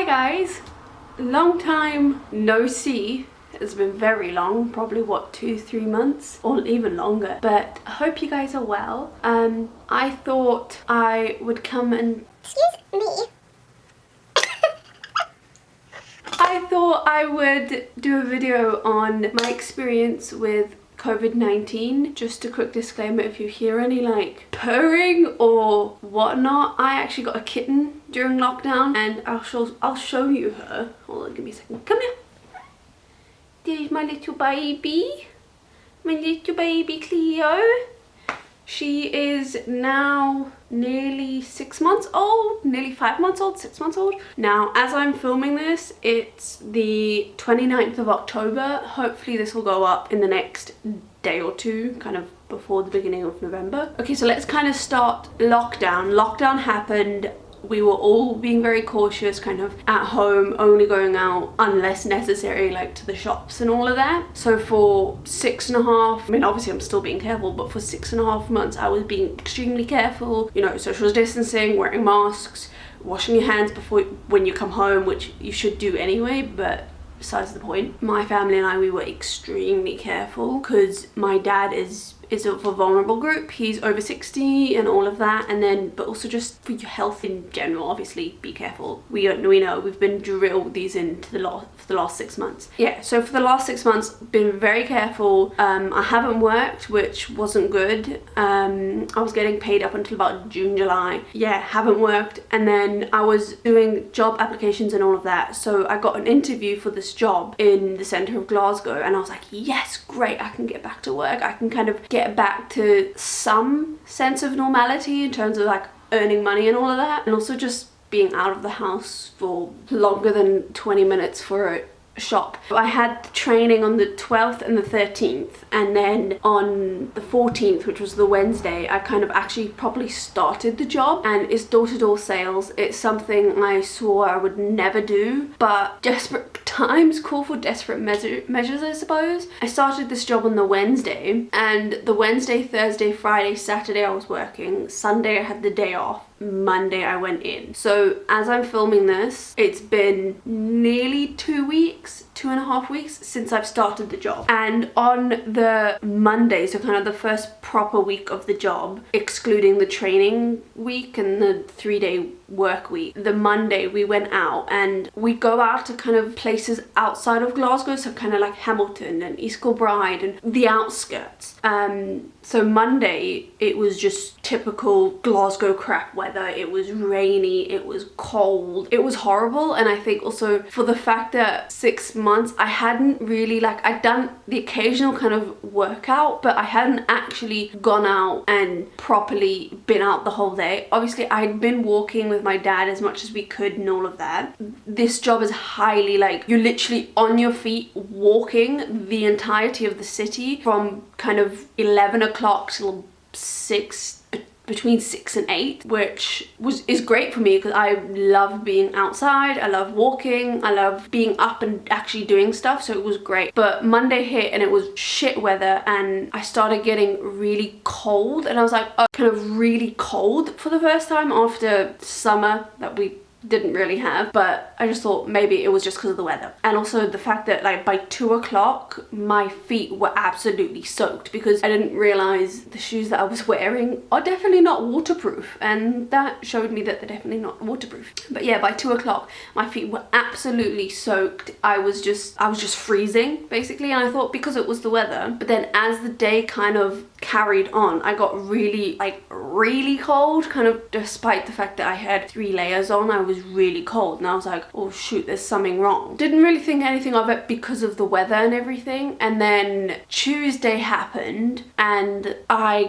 Hi guys, long time no see. It's been very long, probably what, 2-3 months or even longer, but I hope you guys are well. I thought I would come and I thought I would do a video on my experience with COVID-19. Just a quick disclaimer, if you hear any like purring or whatnot, I actually got a kitten during lockdown and I'll show you her. Hold on, give me a second. Come here. There's my little baby. My little baby Cleo. She is now nearly 6 months old, nearly 5 months old, 6 months old. Now, as I'm filming this, it's the 29th of October. Hopefully this will go up in the next day or two, kind of before the beginning of November. Okay, so let's kind of start lockdown. Lockdown happened. We were all being very cautious, kind of at home, only going out unless necessary, like to the shops and all of that. So for 6.5, I mean, obviously I'm still being careful, but for 6.5 months, I was being extremely careful, you know, social distancing, wearing masks, washing your hands when you come home, which you should do anyway, but besides the point. My family and I, we were extremely careful because my dad is of a vulnerable group. He's over 60 and all of that, and then but also just for your health in general, obviously be careful. We know we've been drilled these into the last 6 months. Yeah, so for the last 6 months, been very careful. I haven't worked, which wasn't good. I was getting paid up until about June, July. Yeah, haven't worked, and then I was doing job applications and all of that. So I got an interview for this job in the centre of Glasgow, and I was like, yes, great, I can get back to work. I can kind of get back to some sense of normality in terms of like earning money and all of that, and also just being out of the house for longer than 20 minutes for a shop. I had the training on the 12th and the 13th, and then on the 14th, which was the Wednesday, I kind of actually properly started the job, and it's door-to-door sales. It's something I swore I would never do, but desperate times call for desperate measures, I suppose. I started this job on the Wednesday, and the Wednesday, Thursday, Friday, Saturday I was working. Sunday I had the day off. Monday I went in. So as I'm filming this, it's been nearly 2 weeks, 2.5 weeks since I've started the job. And on the Monday, so kind of the first proper week of the job, excluding the training week and the 3-day work week, the Monday we went out, and we go out to kind of places outside of Glasgow, so kind of like Hamilton and East Kilbride and the outskirts. So Monday, it was just typical Glasgow crap weather. It was rainy, it was cold, it was horrible. And I think also for the fact that 6 months, I hadn't really, like, I'd done the occasional kind of workout, but I hadn't actually gone out and properly been out the whole day. Obviously, I'd been walking with my dad as much as we could and all of that. This job is highly, like, you're literally on your feet walking the entirety of the city from kind of 11 o'clock till 6, between 6 and 8, which is great for me because I love being outside, I love walking, I love being up and actually doing stuff, so it was great. But Monday hit and it was shit weather, and I started getting really cold, and I was like, oh, kind of really cold for the first time after summer that we didn't really have. But I just thought maybe it was just because of the weather, and also the fact that like by 2 o'clock my feet were absolutely soaked because I didn't realize the shoes that I was wearing are definitely not waterproof, and that showed me that they're definitely not waterproof. But yeah, by 2 o'clock my feet were absolutely soaked. I was just freezing basically, and I thought because it was the weather. But then as the day kind of carried on, I got really cold, kind of despite the fact that I had 3 layers on. I was really cold, and I was like, oh shoot, there's something wrong. Didn't really think anything of it because of the weather and everything. And then Tuesday happened, and I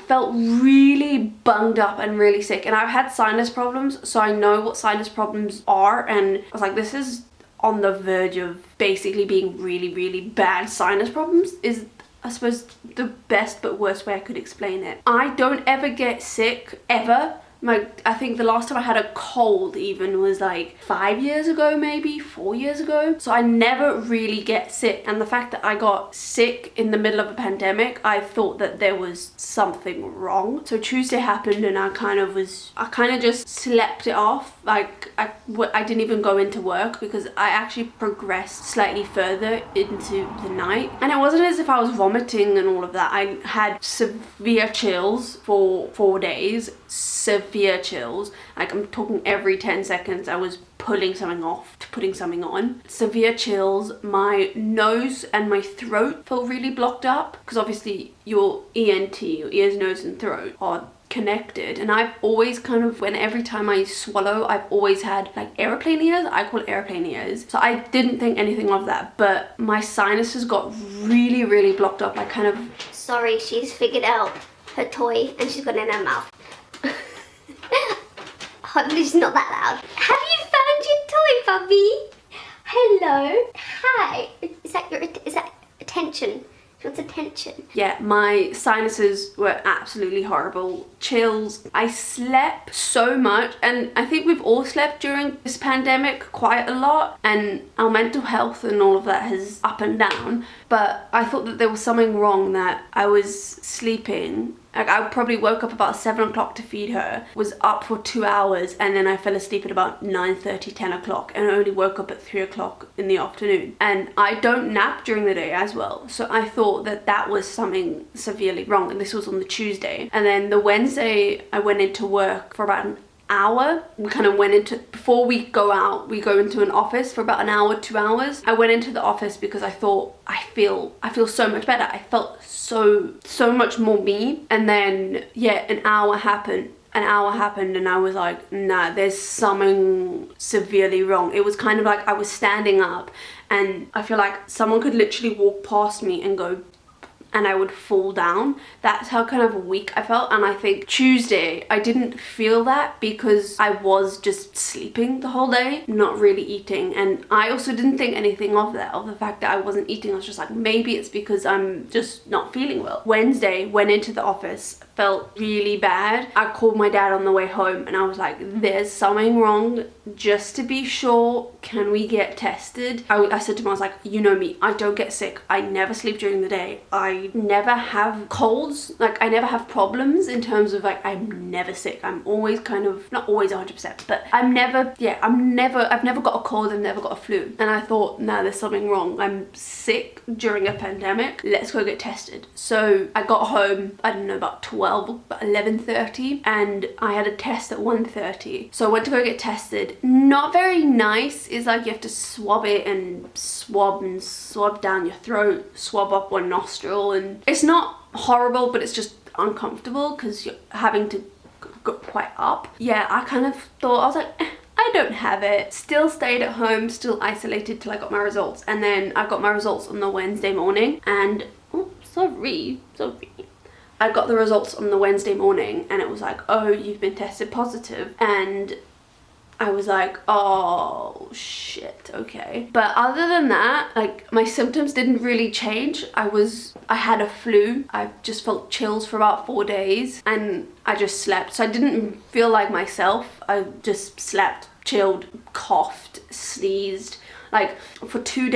felt really bunged up and really sick, and I've had sinus problems, so I know what sinus problems are, and I was like, this is on the verge of basically being really bad sinus problems, is I suppose the best but worst way I could explain it. I don't ever get sick, ever, I think the last time I had a cold even was like 5 years ago, maybe 4 years ago. So I never really get sick. And the fact that I got sick in the middle of a pandemic, I thought that there was something wrong. So Tuesday happened and I kind of just slept it off. Like I didn't even go into work because I actually progressed slightly further into the night. And it wasn't as if I was vomiting and all of that. I had severe chills for 4 days. Severe chills. Like I'm talking every 10 seconds I was pulling something off to putting something on. Severe chills. My nose and my throat felt really blocked up because obviously your ENT, your ears, nose and throat are connected, and I've always kind of, every time I swallow, I've always had like airplane ears. I call it airplane ears. So I didn't think anything of that, but my sinuses got really blocked up. I kind of... Sorry, she's figured out her toy and she's got it in her mouth. Hopefully it's not that loud. Have you found your toy, puppy? Hello. Hi. Is that attention? She wants attention. Yeah, my sinuses were absolutely horrible. Chills. I slept so much, and I think we've all slept during this pandemic quite a lot, and our mental health and all of that has up and down. But I thought that there was something wrong, that I was sleeping. Like I probably woke up about 7 o'clock to feed her, was up for 2 hours, and then I fell asleep at about 9:30, 10 o'clock, and I only woke up at 3 o'clock in the afternoon. And I don't nap during the day as well. So I thought that that was something severely wrong, and this was on the Tuesday. And then the Wednesday, I went into work for about an hour. We kind of went into, before we go out, we go into an office for about an hour, 2 hours. I went into the office because I thought, I feel so much better. I felt so much more me. And then yeah, an hour happened and I was like, nah, there's something severely wrong. It was kind of like I was standing up and I feel like someone could literally walk past me and go, and I would fall down. That's how kind of weak I felt. And I think Tuesday I didn't feel that because I was just sleeping the whole day, not really eating. And I also didn't think anything of that, of the fact that I wasn't eating. I was just like, maybe it's because I'm just not feeling well. Wednesday, went into the office, felt really bad. I called my dad on the way home and I was like, there's something wrong. Just to be sure, can we get tested? I said to him, I was like, you know me, I don't get sick. I never sleep during the day. I never have colds. Like I never have problems in terms of like, I'm never sick. I'm always kind of, not always 100%, but I've never got a cold. I've never got a flu. And I thought, nah, there's something wrong. I'm sick during a pandemic. Let's go get tested. So I got home, I don't know, about 11:30, and I had a test at 1:30. So I went to go get tested. Not very nice. It's like you have to swab it and swab down your throat, swab up one nostril, and it's not horrible, but it's just uncomfortable because you're having to go quite up. Yeah, I kind of thought, I was like, I don't have it. Still stayed at home, still isolated till I got my results. And then I got my results on the Wednesday morning, and oh, sorry. I got the results on the Wednesday morning and it was like, oh, you've been tested positive. And I was like, oh shit, okay. But other than that, like my symptoms didn't really change. I had a flu. I just felt chills for about 4 days and I just slept. So I didn't feel like myself. I just slept, chilled, coughed, sneezed. Like for 2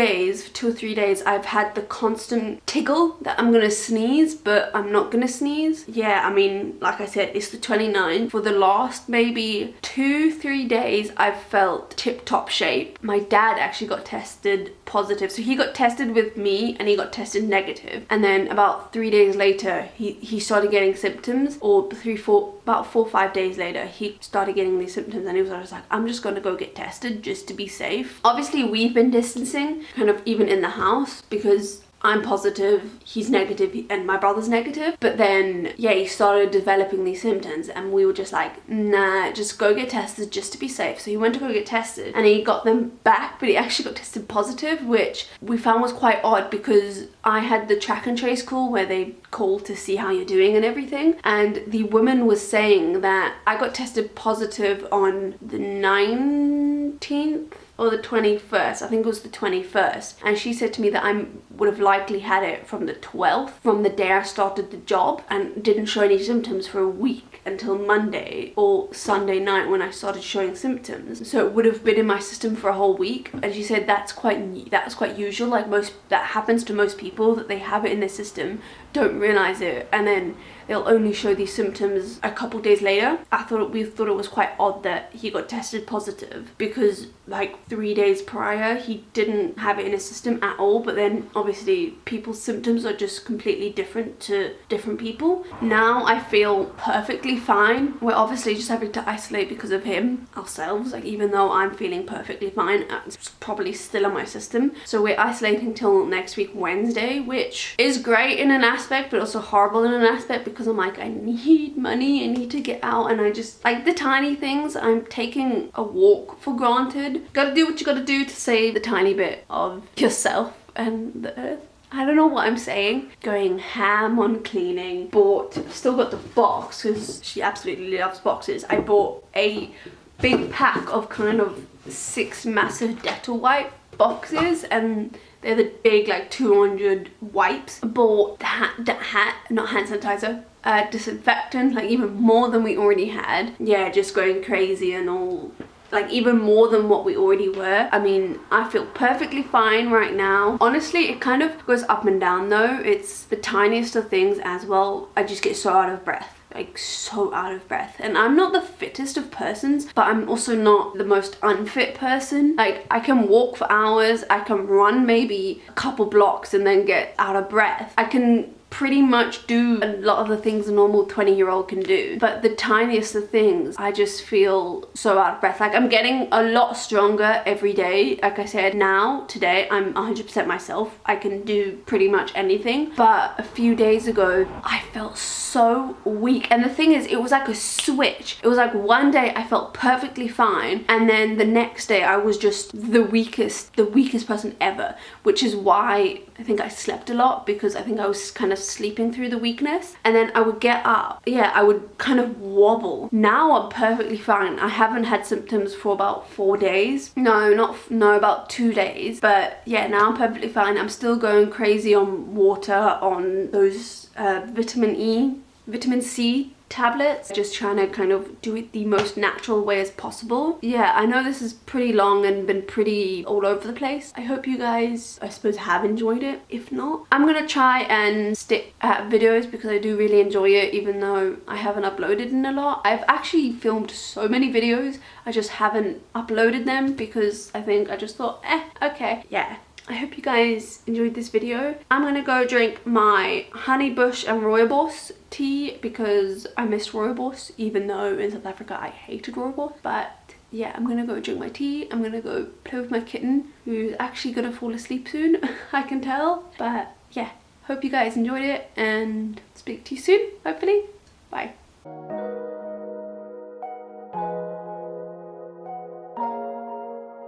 or 3 days, I've had the constant tickle that I'm gonna sneeze, but I'm not gonna sneeze. Yeah, I mean, like I said, it's the 29th. For the last maybe 2-3 days, I've felt tip-top shape. My dad actually got tested positive. So he got tested with me and he got tested negative. And then about 3 days later, he started getting symptoms, or about 4 or 5 days later, he started getting these symptoms and he was just like, I'm just gonna go get tested just to be safe. Obviously, we've been distancing kind of even in the house because I'm positive, he's negative, and my brother's negative. But then, yeah, he started developing these symptoms and we were just like, nah, just go get tested just to be safe. So he went to go get tested and he got them back, but he actually got tested positive, which we found was quite odd because I had the track and trace call where they call to see how you're doing and everything. And the woman was saying that I got tested positive on the 19th or the 21st, I think it was the 21st, and she said to me that I would have likely had it from the 12th, from the day I started the job, and didn't show any symptoms for a week until Monday or Sunday night when I started showing symptoms. So it would have been in my system for a whole week, and she said that's quite usual. Like that happens to most people, that they have it in their system, don't realize it, and then they'll only show these symptoms a couple days later. We thought it was quite odd that he got tested positive, because like 3 days prior he didn't have it in his system at all, but then obviously people's symptoms are just completely different to different people. Now I feel perfectly fine. We're obviously just having to isolate because of him ourselves, like even though I'm feeling perfectly fine, it's probably still in my system. So we're isolating till next week Wednesday, which is great in an aspect but also horrible in an aspect, because I'm like, I need money, I need to get out, and I just like the tiny things. I'm taking a walk for granted. Gotta do what you gotta do to save the tiny bit of yourself and the earth. I don't know what I'm saying. Going ham on cleaning. Still got the box because she absolutely loves boxes. I bought a big pack of kind of 6 massive Dettol wipe boxes, and they're the big like 200 wipes. I bought not hand sanitizer, disinfectant, like even more than we already had. Yeah, just going crazy and all, like even more than what we already were. I mean, I feel perfectly fine right now. Honestly, it kind of goes up and down though. It's the tiniest of things as well. I just get so out of breath. Like so out of breath, and I'm not the fittest of persons, but I'm also not the most unfit person. Like I can walk for hours, I can run maybe a couple blocks and then get out of breath. I can pretty much do a lot of the things a normal 20-year-old can do, but the tiniest of things, I just feel so out of breath. Like I'm getting a lot stronger every day. Like I said, today I'm 100% myself. I can do pretty much anything, but a few days ago I felt so weak, and the thing is, it was like a switch. It was like one day I felt perfectly fine, and then the next day I was just the weakest person ever, which is why I think I slept a lot, because I think I was kind of sleeping through the weakness, and then I would get up. Yeah, I would kind of wobble. Now I'm perfectly fine. I haven't had symptoms for about 4 days. No, about 2 days. But yeah, now I'm perfectly fine. I'm still going crazy on water, on those vitamin C tablets, just trying to kind of do it the most natural way as possible. Yeah, I know this is pretty long and been pretty all over the place. I hope you guys, I suppose, have enjoyed it. If not, I'm gonna try and stick at videos because I do really enjoy it, even though I haven't uploaded in a lot. I've actually filmed so many videos, I just haven't uploaded them because I just thought, okay. Yeah, I hope you guys enjoyed this video. I'm gonna go drink my honey bush and rooibos tea because I missed rooibos, even though in South Africa I hated rooibos. But yeah, I'm gonna go drink my tea. I'm gonna go play with my kitten, who's actually gonna fall asleep soon, I can tell. But yeah, hope you guys enjoyed it and speak to you soon, hopefully. Bye.